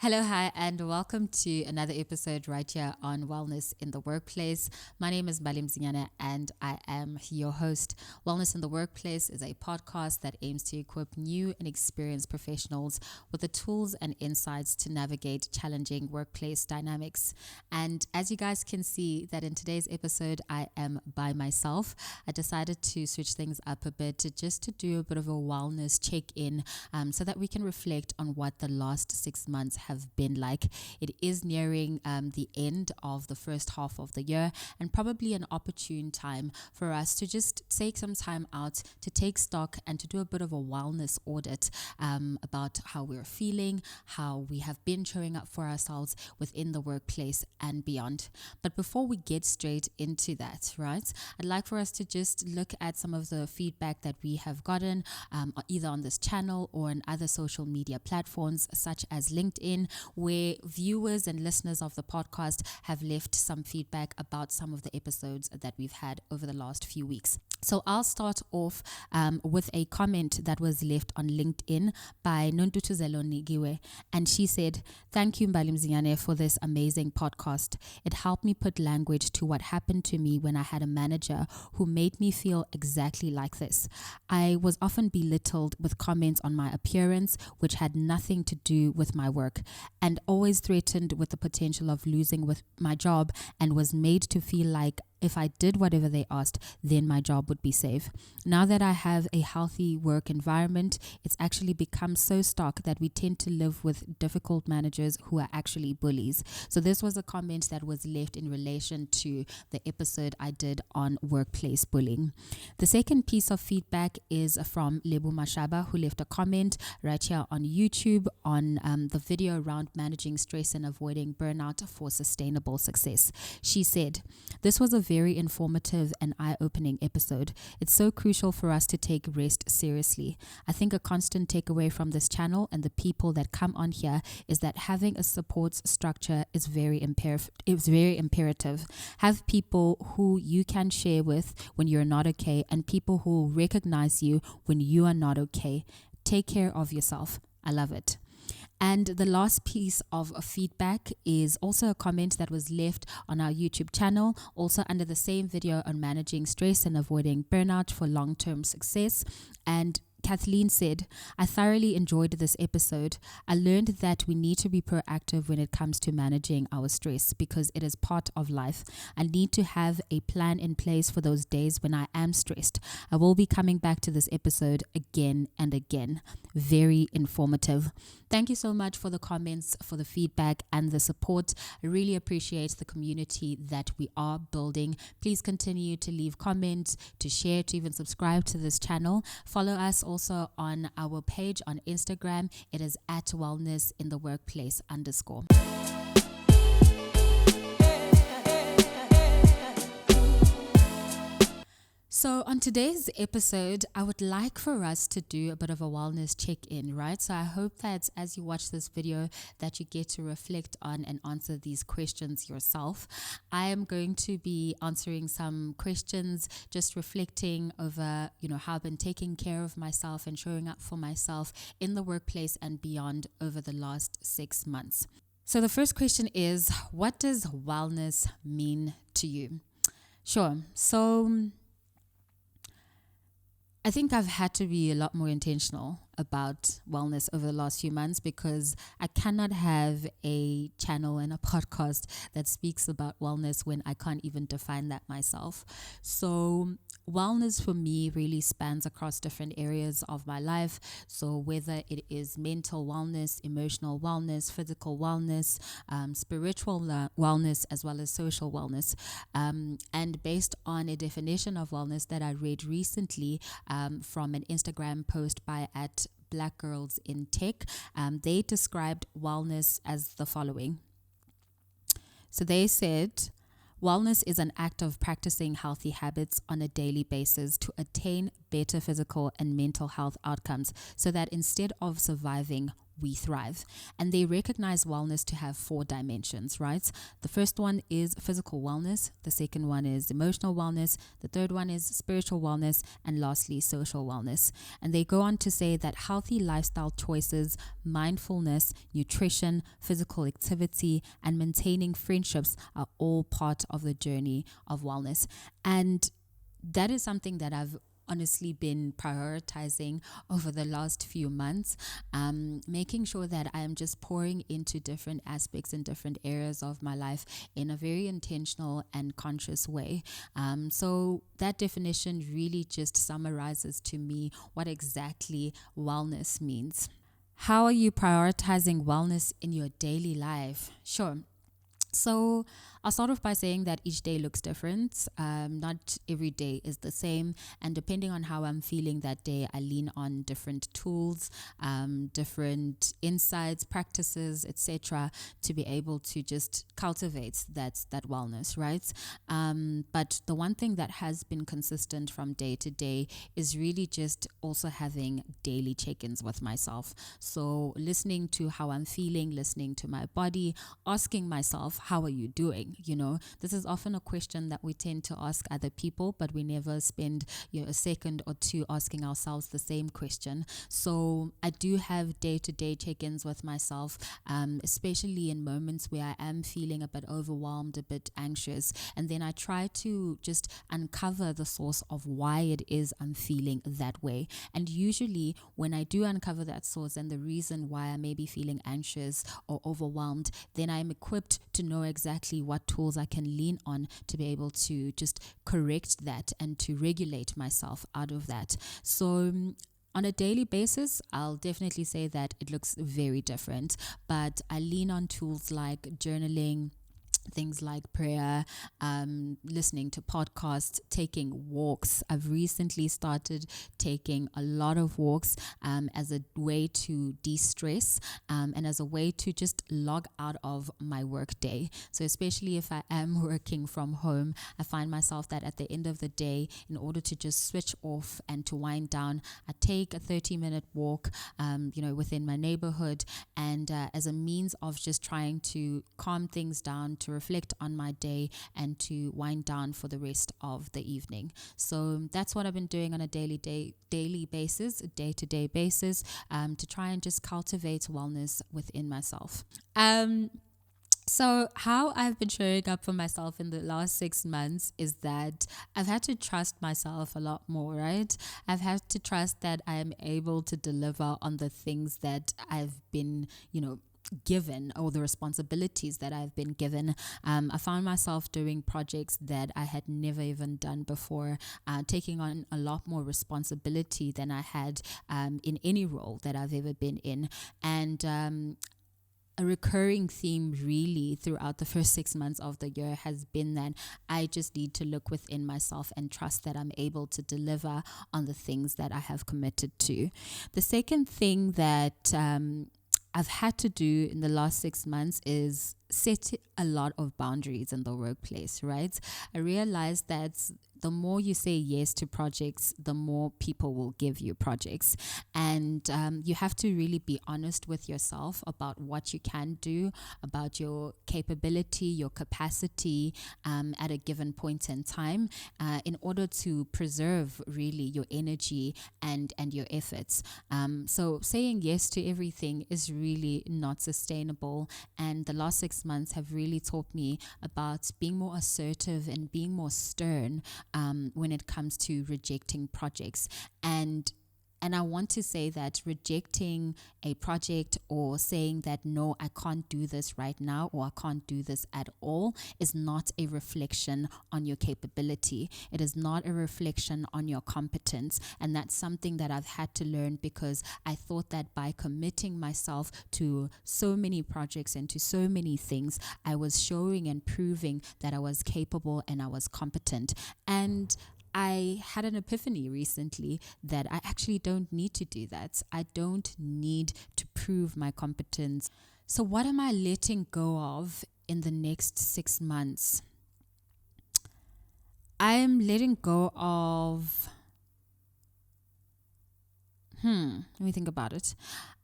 Hello, hi, and welcome to another episode right here on Wellness in the Workplace. My name is Balim Zinyana, and I am your host. Wellness in the Workplace is a podcast that aims to equip new and experienced professionals with the tools and insights to navigate challenging workplace dynamics. And as you guys can see, that in today's episode, I am by myself. I decided to switch things up a bit to do a bit of a wellness check-in, so that we can reflect on what the last 6 months have been like. It is nearing the end of the first half of the year, and probably an opportune time for us to just take some time out to take stock and to do a bit of a wellness audit about how we're feeling, how we have been showing up for ourselves within the workplace and beyond. But before we get straight into that, right, I'd like for us to just look at some of the feedback that we have gotten either on this channel or on other social media platforms such as LinkedIn, where viewers and listeners of the podcast have left some feedback about some of the episodes that we've had over the last few weeks. So I'll start off with a comment that was left on LinkedIn by Nontutuzelo Nigiwe, and she said, "Thank you, Mbalim Zinyane, for this amazing podcast. It helped me put language to what happened to me when I had a manager who made me feel exactly like this. I was often belittled with comments on my appearance, which had nothing to do with my work, and always threatened with the potential of losing with my job, and was made to feel like if I did whatever they asked, then my job would be safe. Now that I have a healthy work environment, it's actually become so stark that we tend to live with difficult managers who are actually bullies." So this was a comment that was left in relation to the episode I did on workplace bullying. The second piece of feedback is from Lebu Mashaba, who left a comment right here on YouTube on the video around managing stress and avoiding burnout for sustainable success. She said, "This was a very informative and eye-opening episode. It's so crucial for us to take rest seriously. I think a constant takeaway from this channel and the people that come on here is that having a support structure is very imperative. Have people who you can share with when you're not okay, and people who recognize you when you are not okay. Take care of yourself." I love it. And the last piece of feedback is also a comment that was left on our YouTube channel, also under the same video on managing stress and avoiding burnout for long-term success. And Kathleen said, "I thoroughly enjoyed this episode. I learned that we need to be proactive when it comes to managing our stress because it is part of life. I need to have a plan in place for those days when I am stressed. I will be coming back to this episode again and again." Very informative. Thank you so much for the comments, for the feedback and the support. I really appreciate the community that we are building. Please continue to leave comments, to share, to even subscribe to this channel. Follow us also on our page on Instagram. It is at wellness in the workplace _. So on today's episode, I would like for us to do a bit of a wellness check-in, right? So I hope that as you watch this video that you get to reflect on and answer these questions yourself. I am going to be answering some questions, just reflecting over, how I've been taking care of myself and showing up for myself in the workplace and beyond over the last 6 months. So the first question is, what does wellness mean to you? Sure. So I think I've had to be a lot more intentional about wellness over the last few months because I cannot have a channel and a podcast that speaks about wellness when I can't even define that myself. So wellness for me really spans across different areas of my life. So whether it is mental wellness, emotional wellness, physical wellness, spiritual wellness, as well as social wellness. And based on a definition of wellness that I read recently from an Instagram post by @Black Girls in Tech, they described wellness as the following. So they said, wellness is an act of practicing healthy habits on a daily basis to attain better physical and mental health outcomes so that instead of surviving, we thrive. And they recognize wellness to have 4 dimensions, right? The first one is physical wellness. The second one is emotional wellness. The third one is spiritual wellness. And lastly, social wellness. And they go on to say that healthy lifestyle choices, mindfulness, nutrition, physical activity, and maintaining friendships are all part of the journey of wellness. And that is something that I've honestly been prioritizing over the last few months, making sure that I am just pouring into different aspects and different areas of my life in a very intentional and conscious way. So that definition really just summarizes to me what exactly wellness means. How are you prioritizing wellness in your daily life? Sure. So I'll start off by saying that each day looks different. Not every day is the same. And depending on how I'm feeling that day, I lean on different tools, different insights, practices, etc., to be able to just cultivate that wellness, right? But the one thing that has been consistent from day to day is really just also having daily check-ins with myself. So listening to how I'm feeling, listening to my body, asking myself, how are you doing? This is often a question that we tend to ask other people, but we never spend a second or two asking ourselves the same question. So I do have day-to-day check-ins with myself, especially in moments where I am feeling a bit overwhelmed, a bit anxious, and then I try to just uncover the source of why it is I'm feeling that way. And usually when I do uncover that source and the reason why I may be feeling anxious or overwhelmed, then I'm equipped to know exactly what tools I can lean on to be able to just correct that and to regulate myself out of that. So on a daily basis, I'll definitely say that it looks very different, but I lean on tools like journaling, things like prayer, listening to podcasts, taking walks. I've recently started taking a lot of walks as a way to de-stress and as a way to just log out of my work day. So especially if I am working from home, I find myself that at the end of the day, in order to just switch off and to wind down, I take a 30-minute walk, within my neighborhood, and as a means of just trying to calm things down, to reflect on my day, and to wind down for the rest of the evening. So that's what I've been doing on a daily basis, day-to-day basis, to try and just cultivate wellness within myself. So how I've been showing up for myself in the last 6 months is that I've had to trust myself a lot more, right? I've had to trust that I am able to deliver on the things that I've been, given, or the responsibilities that I've been given. I found myself doing projects that I had never even done before, taking on a lot more responsibility than I had in any role that I've ever been in. And a recurring theme really throughout the first 6 months of the year has been that I just need to look within myself and trust that I'm able to deliver on the things that I have committed to. The second thing that I've had to do in the last 6 months is set a lot of boundaries in the workplace, right? I realized that the more you say yes to projects, the more people will give you projects. And you have to really be honest with yourself about what you can do, about your capability, your capacity at a given point in time, in order to preserve really your energy and your efforts. So saying yes to everything is really not sustainable. And the last 6 months have really taught me about being more assertive and being more stern when it comes to rejecting projects. And I want to say that rejecting a project or saying that, no, I can't do this right now, or I can't do this at all, is not a reflection on your capability. It is not a reflection on your competence. And that's something that I've had to learn, because I thought that by committing myself to so many projects and to so many things, I was showing and proving that I was capable and I was competent. And I had an epiphany recently that I actually don't need to do that. I don't need to prove my competence. So what am I letting go of in the next 6 months? I am letting go of Let me think about it.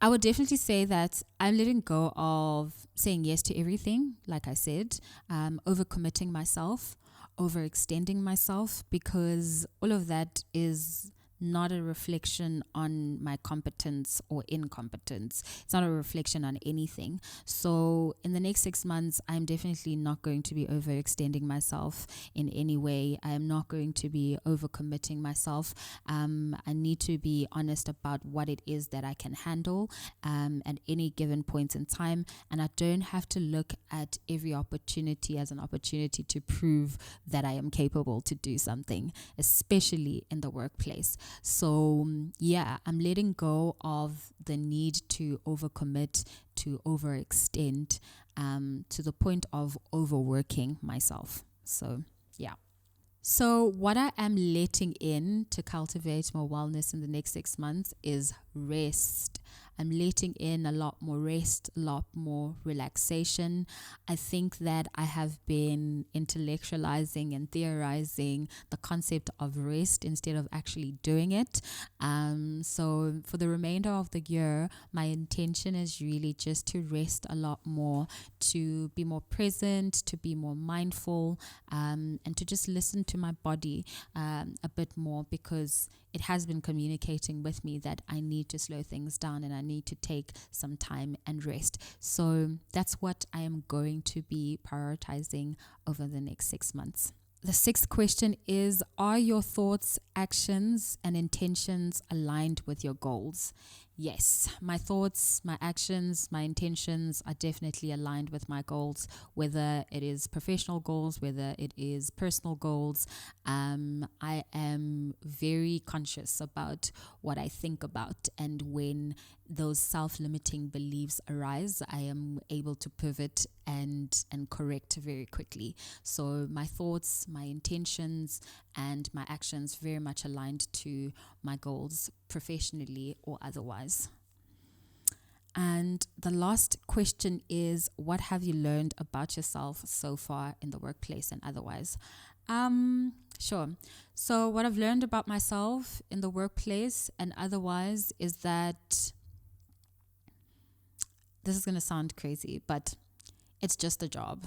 I would definitely say that I'm letting go of saying yes to everything, like I said, overcommitting myself, overextending myself, because all of that is not a reflection on my competence or incompetence. It's not a reflection on anything. So in the next 6 months, I'm definitely not going to be overextending myself in any way. I am not going to be overcommitting myself. I need to be honest about what it is that I can handle at any given point in time. And I don't have to look at every opportunity as an opportunity to prove that I am capable to do something, especially in the workplace. So, yeah, I'm letting go of the need to overcommit, to overextend, to the point of overworking myself. So, yeah. So, what I am letting in to cultivate more wellness in the next 6 months is rest. I'm letting in a lot more rest, a lot more relaxation. I think that I have been intellectualizing and theorizing the concept of rest instead of actually doing it. So for the remainder of the year, my intention is really just to rest a lot more, to be more present, to be more mindful, and to just listen to my body a bit more, because it has been communicating with me that I need to slow things down and I need to take some time and rest. So that's what I am going to be prioritizing over the next 6 months. The sixth question is, are your thoughts, actions, and intentions aligned with your goals? Yes, my thoughts, my actions, my intentions are definitely aligned with my goals, whether it is professional goals, whether it is personal goals. I am very conscious about what I think about, and when those self-limiting beliefs arise, I am able to pivot and correct very quickly. So my thoughts, my intentions, and my actions very much aligned to my goals, professionally or otherwise. And the last question is, what have you learned about yourself so far in the workplace and otherwise? Sure. So what I've learned about myself in the workplace and otherwise is that, this is going to sound crazy, but it's just a job.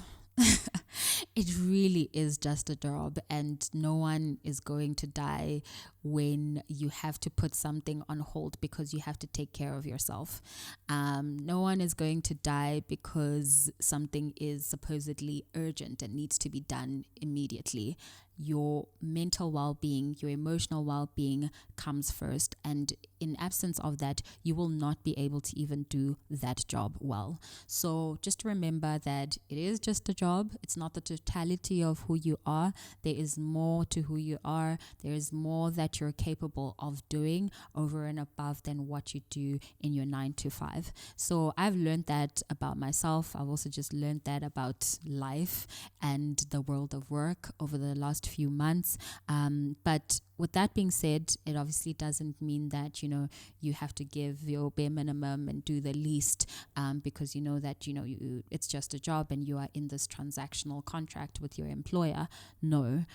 It really is just a job, and no one is going to die when you have to put something on hold because you have to take care of yourself. No one is going to die because something is supposedly urgent and needs to be done immediately. Your mental well-being, your emotional well-being comes first, and in absence of that, you will not be able to even do that job well. So just remember that it is just a job. It's not the totality of who you are. There is more to who you are. There is more that you're capable of doing over and above than what you do in your 9 to 5. So I've learned that about myself. I've also just learned that about life and the world of work over the last few months. But with that being said, it obviously doesn't mean that, you have to give your bare minimum and do the least, because you know that, it's just a job and you are in this transactional contract with your employer. No,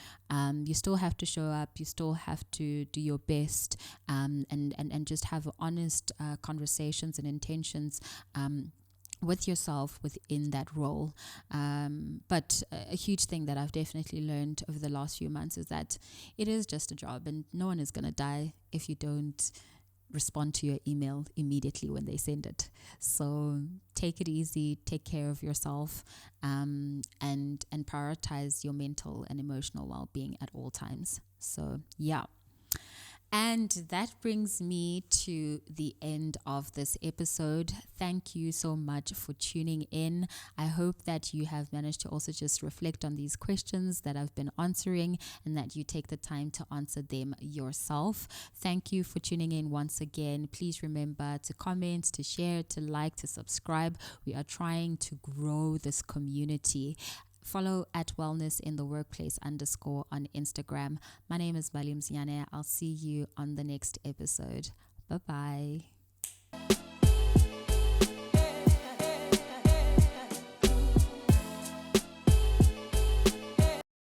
you still have to show up. You still have to do your best, and just have honest conversations and intentions with yourself within that role. But a huge thing that I've definitely learned over the last few months is that it is just a job, and no one is going to die if you don't respond to your email immediately when they send it. So take it easy, take care of yourself, and prioritize your mental and emotional well-being at all times. So yeah. And that brings me to the end of this episode. Thank you so much for tuning in. I hope that you have managed to also just reflect on these questions that I've been answering, and that you take the time to answer them yourself. Thank you for tuning in once again. Please remember to comment, to share, to like, to subscribe. We are trying to grow this community. Follow at Wellness in the Workplace _ on Instagram. My name is Mbali Mzinyane. I'll see you on the next episode. Bye-bye.